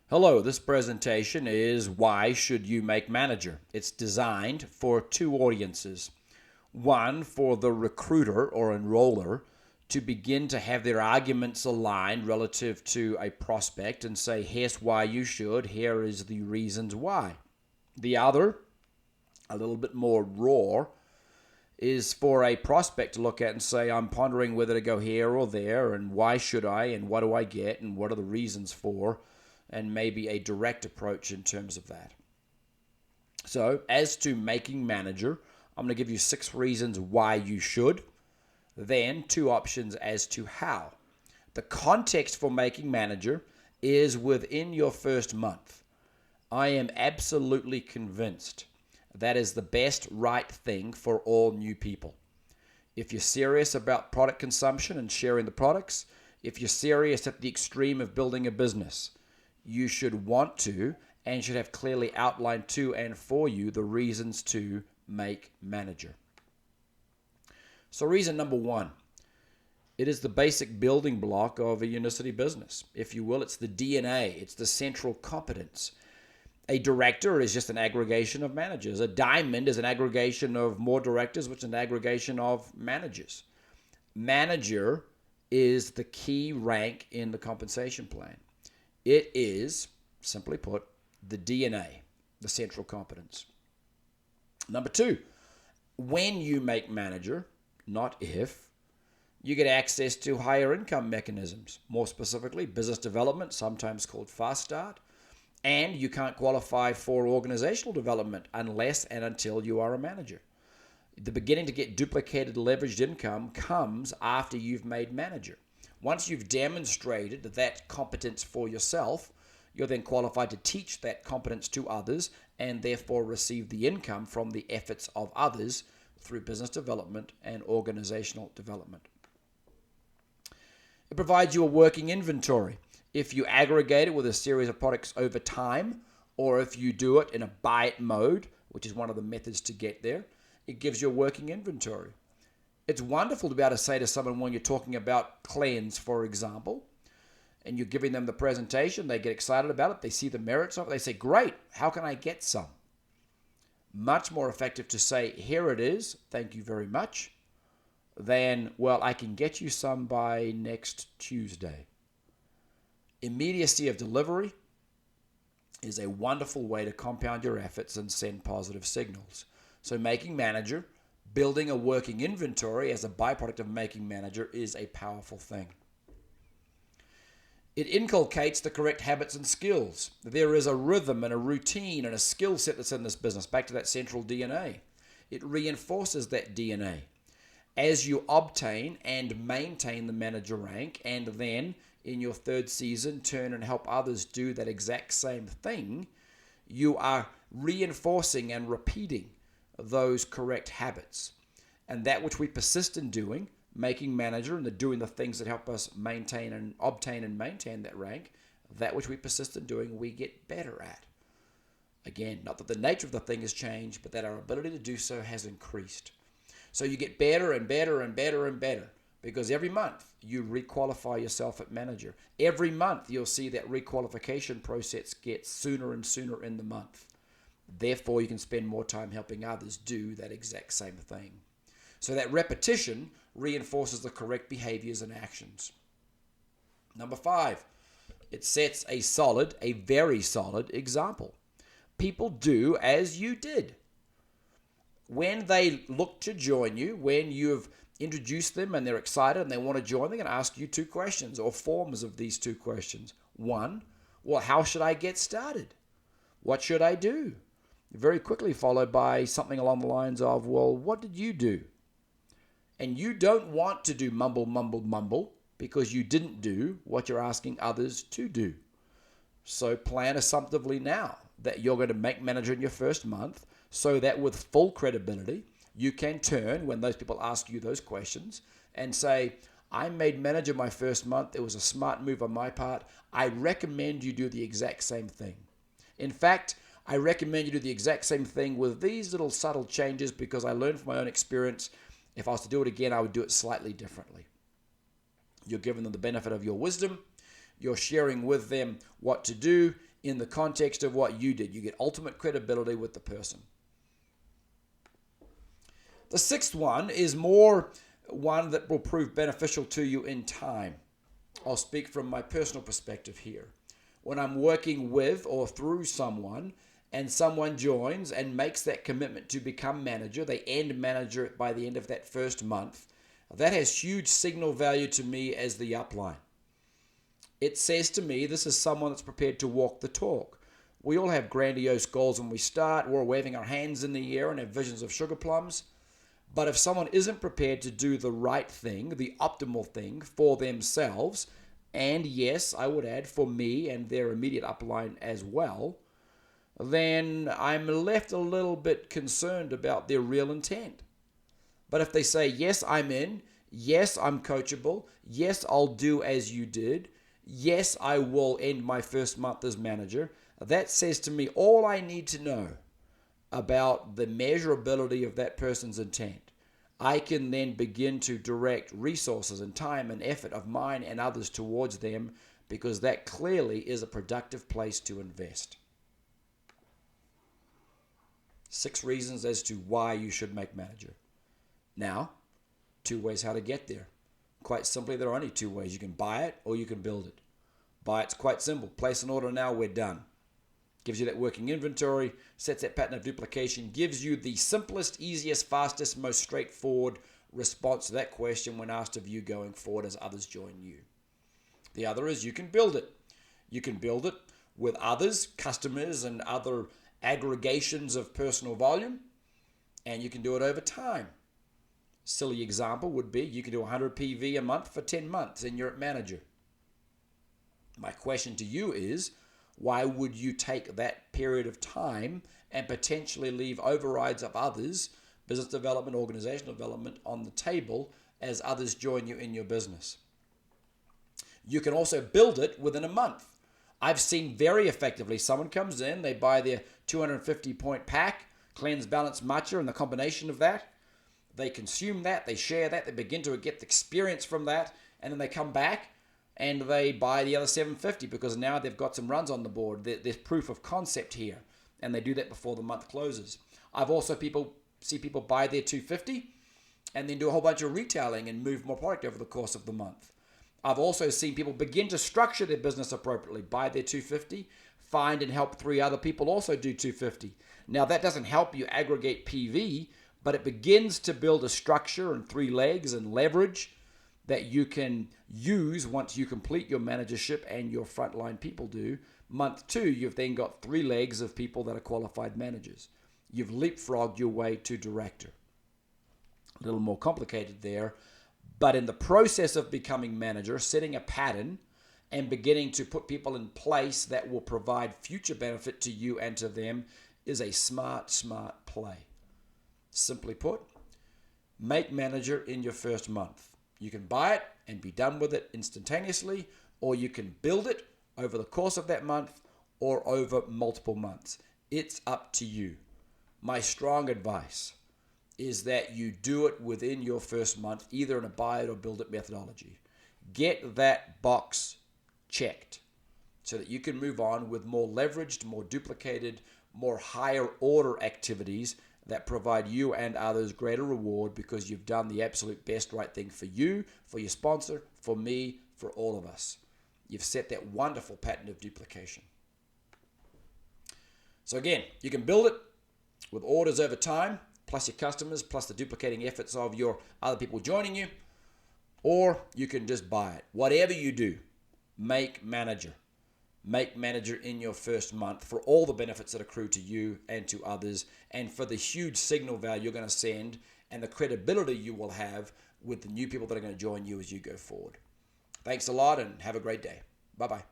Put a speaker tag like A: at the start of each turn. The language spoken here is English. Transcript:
A: Hello, this presentation is Why Should You Make Manager? It's designed for two audiences. One, for the recruiter or enroller to begin to have their arguments aligned relative to a prospect and say, here's why you should, here is the reasons why. The other, a little bit more raw, is for a prospect to look at and say, I'm pondering whether to go here or there, and why should I, and what do I get, and what are the reasons for, and maybe a direct approach in terms of that. So, as to making manager, I'm going to give you 6 reasons why you should, then 2 options as to how. The context for making manager is within your first month. I am absolutely convinced that is the best right thing for all new people. If you're serious about product consumption and sharing the products, if you're serious at the extreme of building a business, you should want to and should have clearly outlined to and for you the reasons to make manager. So reason number 1, it is the basic building block of a Unicity business. If you will, it's the DNA, it's the central competence. A director is just an aggregation of managers. A diamond is an aggregation of more directors, which is an aggregation of managers. Manager is the key rank in the compensation plan. It is, simply put, the DNA, the central competence. Number 2, when you make manager, not if, you get access to higher income mechanisms, more specifically business development, sometimes called Fast Start, and you can't qualify for organizational development unless and until you are a manager. The beginning to get duplicated leveraged income comes after you've made manager. Once you've demonstrated that competence for yourself, you're then qualified to teach that competence to others and therefore receive the income from the efforts of others through business development and organizational development. It provides you a working inventory. If you aggregate it with a series of products over time, or if you do it in a buy it mode, which is one of the methods to get there, it gives you a working inventory. It's wonderful to be able to say to someone when you're talking about cleanse, for example, and you're giving them the presentation, they get excited about it, they see the merits of it, they say, great, how can I get some? Much more effective to say, here it is, thank you very much, than, well, I can get you some by next Tuesday. Immediacy of delivery is a wonderful way to compound your efforts and send positive signals. So making manager, building a working inventory as a byproduct of making manager is a powerful thing. It inculcates the correct habits and skills. There is a rhythm and a routine and a skill set that's in this business, back to that central DNA. It reinforces that DNA. As you obtain and maintain the manager rank, and then in your 3rd season turn and help others do that exact same thing, you are reinforcing and repeating those correct habits. And that which we persist in doing, making manager and doing the things that help us maintain and obtain and maintain that rank, that which we persist in doing, we get better at. Again, not that the nature of the thing has changed, but that our ability to do so has increased. So you get better and better and better and better, because every month you requalify yourself at manager. Every month you'll see that requalification process get sooner and sooner in the month. Therefore, you can spend more time helping others do that exact same thing. So that repetition reinforces the correct behaviors and actions. Number 5, it sets a very solid example. People do as you did. When they look to join you, when you've introduced them and they're excited and they want to join, they're going to ask you 2 questions or forms of these 2 questions. 1, well, how should I get started? What should I do? Very quickly followed by something along the lines of, well, what did you do? And you don't want to do mumble, mumble, mumble because you didn't do what you're asking others to do. So plan assumptively now that you're going to make manager in your first month so that with full credibility, you can turn when those people ask you those questions and say, I made manager my first month. It was a smart move on my part. I recommend you do the exact same thing. In fact, I recommend you do the exact same thing with these little subtle changes because I learned from my own experience. If I was to do it again, I would do it slightly differently. You're giving them the benefit of your wisdom. You're sharing with them what to do in the context of what you did. You get ultimate credibility with the person. The sixth one is more one that will prove beneficial to you in time. I'll speak from my personal perspective here. When I'm working with or through someone and someone joins and makes that commitment to become manager, they end manager by the end of that first month, that has huge signal value to me as the upline. It says to me, this is someone that's prepared to walk the talk. We all have grandiose goals when we start. We're waving our hands in the air and have visions of sugar plums. But if someone isn't prepared to do the right thing, the optimal thing for themselves, and yes, I would add for me and their immediate upline as well, then I'm left a little bit concerned about their real intent. But if they say, yes, I'm in, yes, I'm coachable, yes, I'll do as you did, yes, I will end my first month as manager, that says to me all I need to know about the measurability of that person's intent. I can then begin to direct resources and time and effort of mine and others towards them, because that clearly is a productive place to invest. 6 reasons as to why you should make manager. Now, 2 ways how to get there. Quite simply, there are only 2 ways. You can buy it or you can build it. Buy it's quite simple. Place an order now, we're done. Gives you that working inventory, sets that pattern of duplication, gives you the simplest, easiest, fastest, most straightforward response to that question when asked of you going forward as others join you. The other is you can build it. You can build it with others, customers, and other aggregations of personal volume, and you can do it over time. Silly example would be you can do 100 PV a month for 10 months and you're at manager. My question to you is, why would you take that period of time and potentially leave overrides of others, business development, organizational development on the table as others join you in your business? You can also build it within a month. I've seen very effectively, someone comes in, they buy their 250 point pack, cleanse, balance, matcha, and the combination of that. They consume that, they share that, they begin to get the experience from that, and then they come back and they buy the other 750 because now they've got some runs on the board. There's proof of concept here, and they do that before the month closes. I've also see people buy their 250 and then do a whole bunch of retailing and move more product over the course of the month. I've also seen people begin to structure their business appropriately, buy their 250, find and help 3 other people also do 250. Now that doesn't help you aggregate PV, but it begins to build a structure and 3 legs and leverage that you can use once you complete your managership and your frontline people do. Month 2, you've then got 3 legs of people that are qualified managers. You've leapfrogged your way to director. A little more complicated there, but in the process of becoming manager, setting a pattern and beginning to put people in place that will provide future benefit to you and to them is a smart play. Simply put, make manager in your first month. You can buy it and be done with it instantaneously, or you can build it over the course of that month or over multiple months. It's up to you. My strong advice is that you do it within your first month, either in a buy it or build it methodology. Get that box checked so that you can move on with more leveraged, more duplicated, more higher order activities that provide you and others greater reward because you've done the absolute best right thing for you, for your sponsor, for me, for all of us. You've set that wonderful pattern of duplication. So again, you can build it with orders over time, plus your customers, plus the duplicating efforts of your other people joining you, or you can just buy it. Whatever you do, make manager. Make manager in your first month for all the benefits that accrue to you and to others, and for the huge signal value you're going to send and the credibility you will have with the new people that are going to join you as you go forward. Thanks a lot and have a great day. Bye-bye.